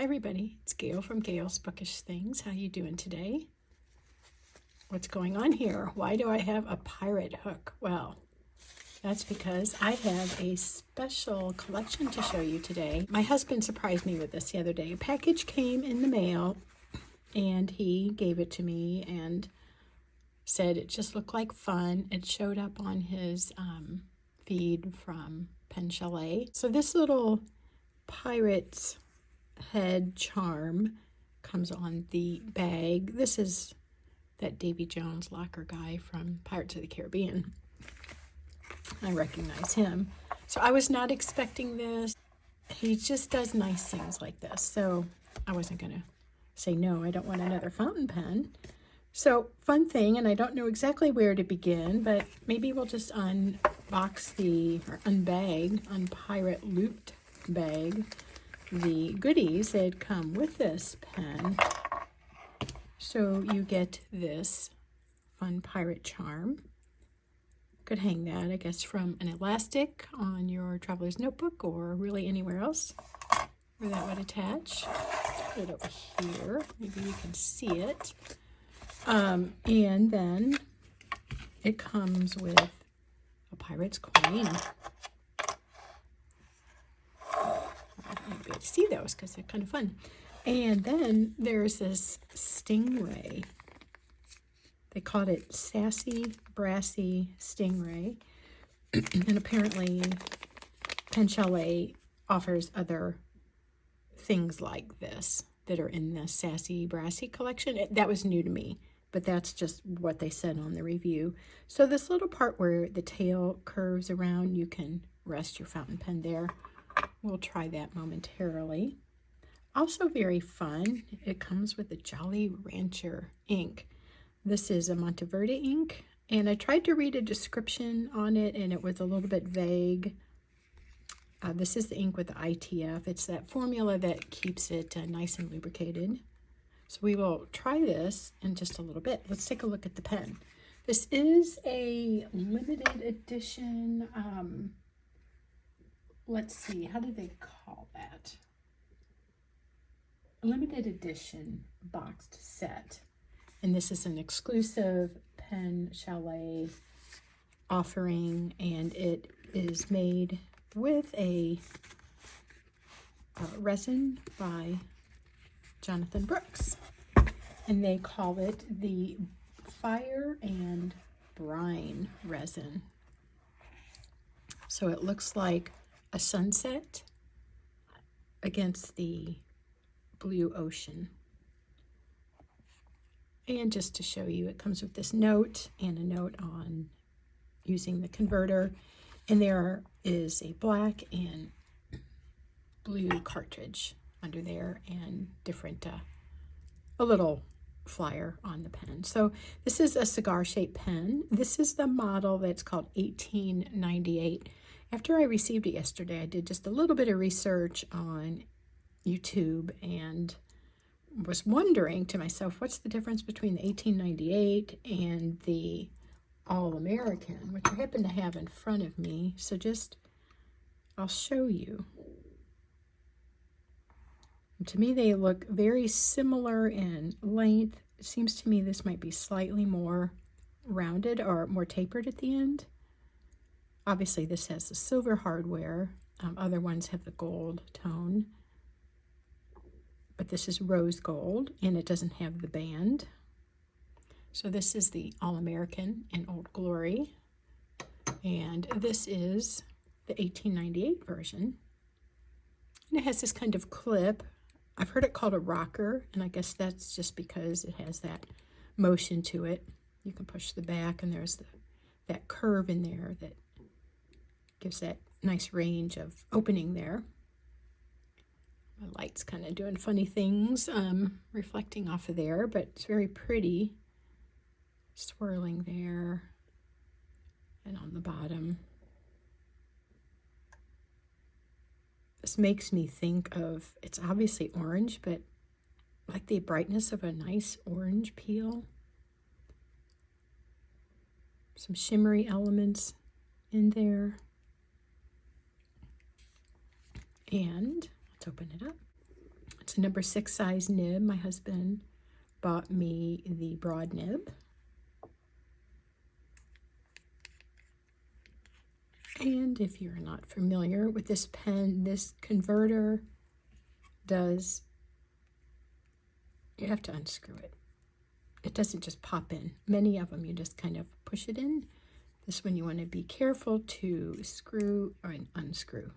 everybody, it's Gail from Gail's Bookish Things. How you doing today? What's going on here? Why do I have a pirate hook? Well, that's because I have a special collection to show you today. My husband surprised me with this the other day. A package came in the mail and he gave it to me and said it just looked like fun. It showed up on his feed from Pen Chalet. So this little pirate's head charm comes on the bag. This is that Davy Jones locker guy from Pirates of the Caribbean. I recognize him. So I was not expecting this. He just does nice things like this. So I wasn't going to say, no, I don't want another fountain pen. So fun thing, and I don't know exactly where to begin, but maybe we'll just unbag, unpirate looped bag the goodies that come with this pen. So you get this fun pirate charm. Could hang that, I guess, from an elastic on your traveler's notebook or really anywhere else where that would attach. Put it over here. Maybe you can see it. And then it comes with a pirate's coin. You'll be able to see those because they're kind of fun. And then there's this stingray. They called it Sassy Brassy Stingray. And apparently Pen Chalet offers other things like this that are in the Sassy Brassy collection. That was new to me, but that's just what they said on the review. So this little part where the tail curves around, you can rest your fountain pen there. We'll try that momentarily. Also very fun, it comes with a Jolly Rancher ink. This is a Monteverde ink, and I tried to read a description on it, and it was a little bit vague. This is the ink with the ITF. It's that formula that keeps it nice and lubricated. So we will try this in just a little bit. Let's take a look at the pen. This is a limited edition, let's see, how do they call that? Limited edition boxed set. And this is an exclusive Pen Chalet offering, and it is made with a resin by Jonathan Brooks. And they call it the Fire and Brine resin. So it looks like a sunset against the blue ocean. And just to show you, it comes with this note and a note on using the converter. And there is a black and blue cartridge under there and different, a little flyer on the pen. So this is a cigar-shaped pen. This is the model that's called 1898. After I received it yesterday, I did just a little bit of research on YouTube and was wondering to myself, what's the difference between the 1898 and the All-American, which I happen to have in front of me. So I'll show you. And to me, they look very similar in length. It seems to me this might be slightly more rounded or more tapered at the end. Obviously, this has the silver hardware. Other ones have the gold tone. But this is rose gold, and it doesn't have the band. So this is the All-American in Old Glory. And this is the 1898 version. And it has this kind of clip. I've heard it called a rocker, and I guess that's just because it has that motion to it. You can push the back, and there's that curve in there that gives that nice range of opening there. My light's kind of doing funny things, reflecting off of there, but it's very pretty. Swirling there and on the bottom. This makes me think of, it's obviously orange, but like the brightness of a nice orange peel. Some shimmery elements in there. And let's open it up. It's a number 6 size nib. My husband bought me the broad nib. And if you're not familiar with this pen, this converter does, you have to unscrew it. It doesn't just pop in. Many of them you just kind of push it in. This one you want to be careful to screw or unscrew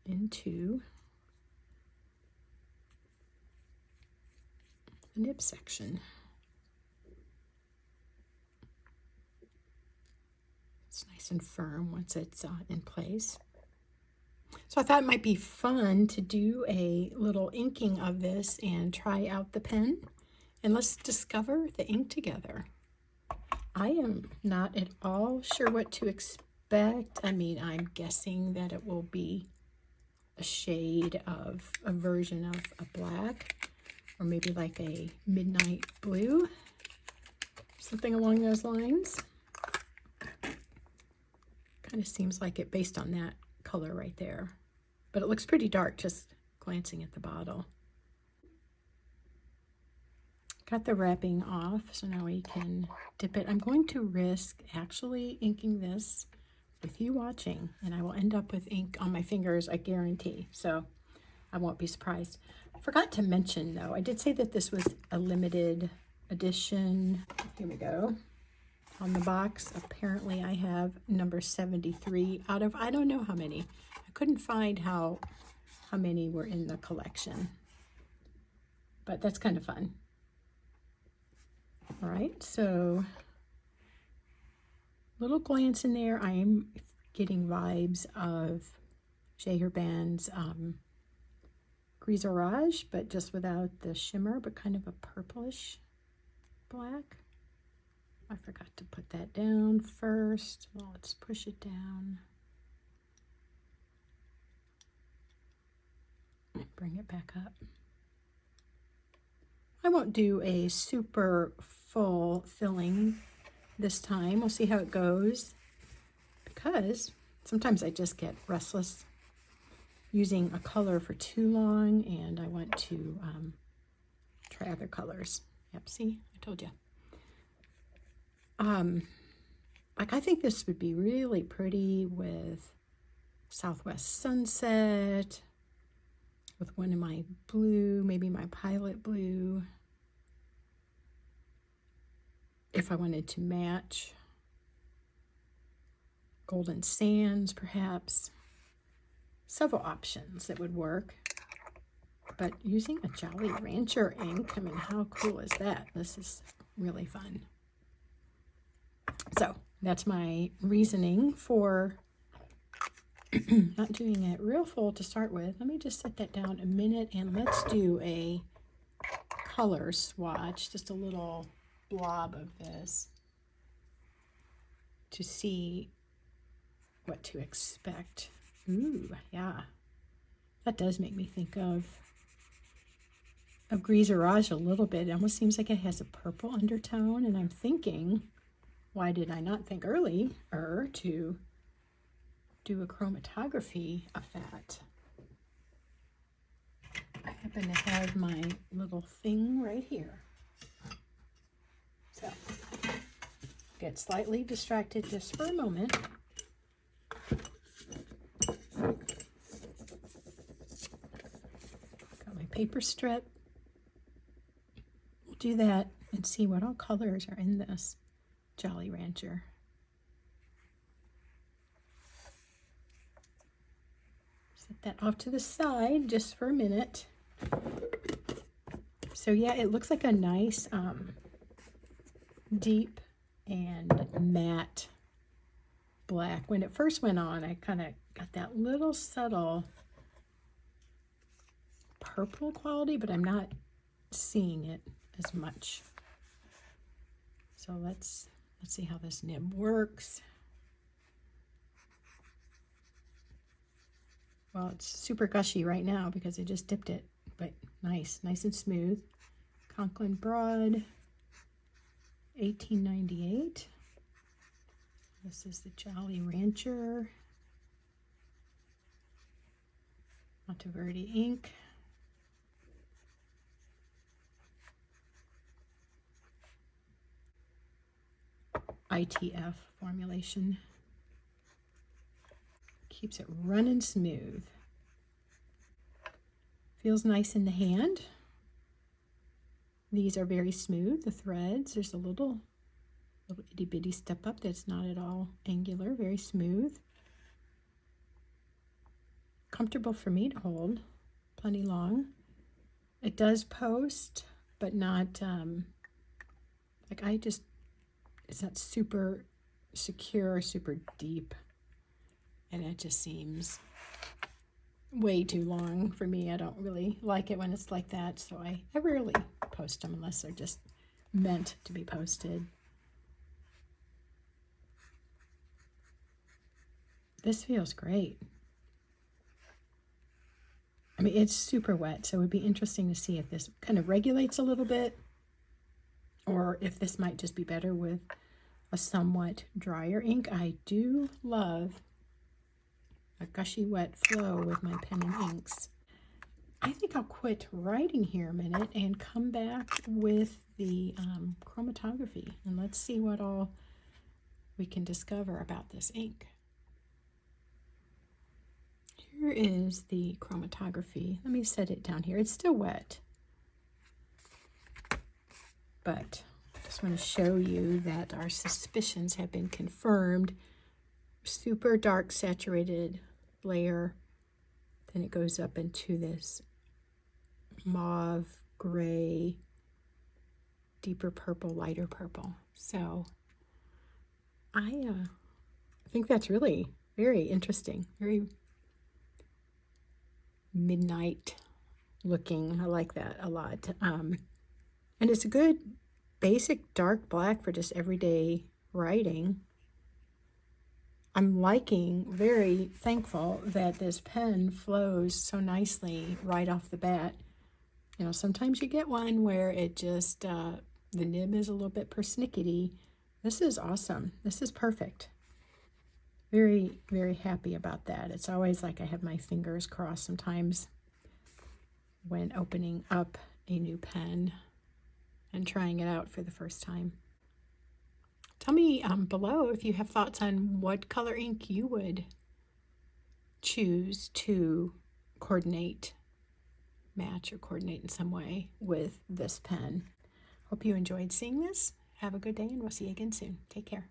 into the nib section. It's nice and firm once it's in place. So I thought it might be fun to do a little inking of this and try out the pen. And let's discover the ink together. I am not at all sure what to expect. I mean, I'm guessing that it will be a shade of a version of a black, or maybe like a midnight blue, something along those lines. Kind of seems like it based on that color right there, but it looks pretty dark just glancing at the bottle. Got the wrapping off, so now we can dip it. I'm going to risk actually inking this with you watching, and I will end up with ink on my fingers, I guarantee, so I won't be surprised. I forgot to mention though, I did say that this was a limited edition. Here we go. On the box, apparently I have number 73 out of I don't know how many. I couldn't find how many were in the collection, but that's kind of fun. All right, so little glance in there. I am getting vibes of Arrgh's Gris Orage, but just without the shimmer, but kind of a purplish black. I forgot to put that down first. Well, let's push it down. Bring it back up. I won't do a super full filling this time. We'll see how it goes, because sometimes I just get restless using a color for too long, and I want to try other colors. Yep, see, I told you. Like I think this would be really pretty with Southwest Sunset, with one of my blue, maybe my Pilot Blue. If I wanted to match Golden Sands, perhaps. Several options that would work. But using a Jolly Rancher ink, I mean, how cool is that? This is really fun. So that's my reasoning for not doing it real full to start with. Let me just set that down a minute and let's do a color swatch, just a little blob of this to see what to expect. Ooh, yeah. That does make me think of Gris Orage a little bit. It almost seems like it has a purple undertone, and I'm thinking, why did I not think earlier to do a chromatography of that? I happen to have my little thing right here. So, get slightly distracted just for a moment. Got my paper strip. We'll do that and see what all colors are in this Jolly Rancher. Set that off to the side just for a minute. So yeah, it looks like a nice deep and matte black. When it first went on, I kind of got that little subtle purple quality, but I'm not seeing it as much. So let's see how this nib works. Well, it's super gushy right now because I just dipped it, but nice and smooth. Conklin Broad, 1898. This is the Jolly Rancher Monteverde ink. ITF formulation. Keeps it running smooth. Feels nice in the hand. These are very smooth, the threads. There's a little itty bitty step up that's not at all angular, very smooth. Comfortable for me to hold, plenty long. It does post, but not, it's not super secure, super deep. And it just seems way too long for me. I don't really like it when it's like that, so I rarely post them unless they're just meant to be posted. This feels great. I mean, it's super wet, so it would be interesting to see if this kind of regulates a little bit, or if this might just be better with a somewhat drier ink. I do love a gushy wet flow with my pen and inks. I think I'll quit writing here a minute and come back with the chromatography, and let's see what all we can discover about this ink. Here is the chromatography. Let me set it down here. It's still wet, but I just want to show you that our suspicions have been confirmed. Super dark saturated layer, then it goes up into this mauve, gray, deeper purple, lighter purple. So I think that's really very interesting, very midnight looking. I like that a lot. And it's a good basic dark black for just everyday writing. I'm very thankful that this pen flows so nicely right off the bat. You know, sometimes you get one where it just, the nib is a little bit persnickety. This is awesome. This is perfect. Very, very happy about that. It's always like I have my fingers crossed sometimes when opening up a new pen and trying it out for the first time. Tell me below if you have thoughts on what color ink you would choose to match or coordinate in some way with this pen. Hope you enjoyed seeing this. Have a good day, and we'll see you again soon. Take care.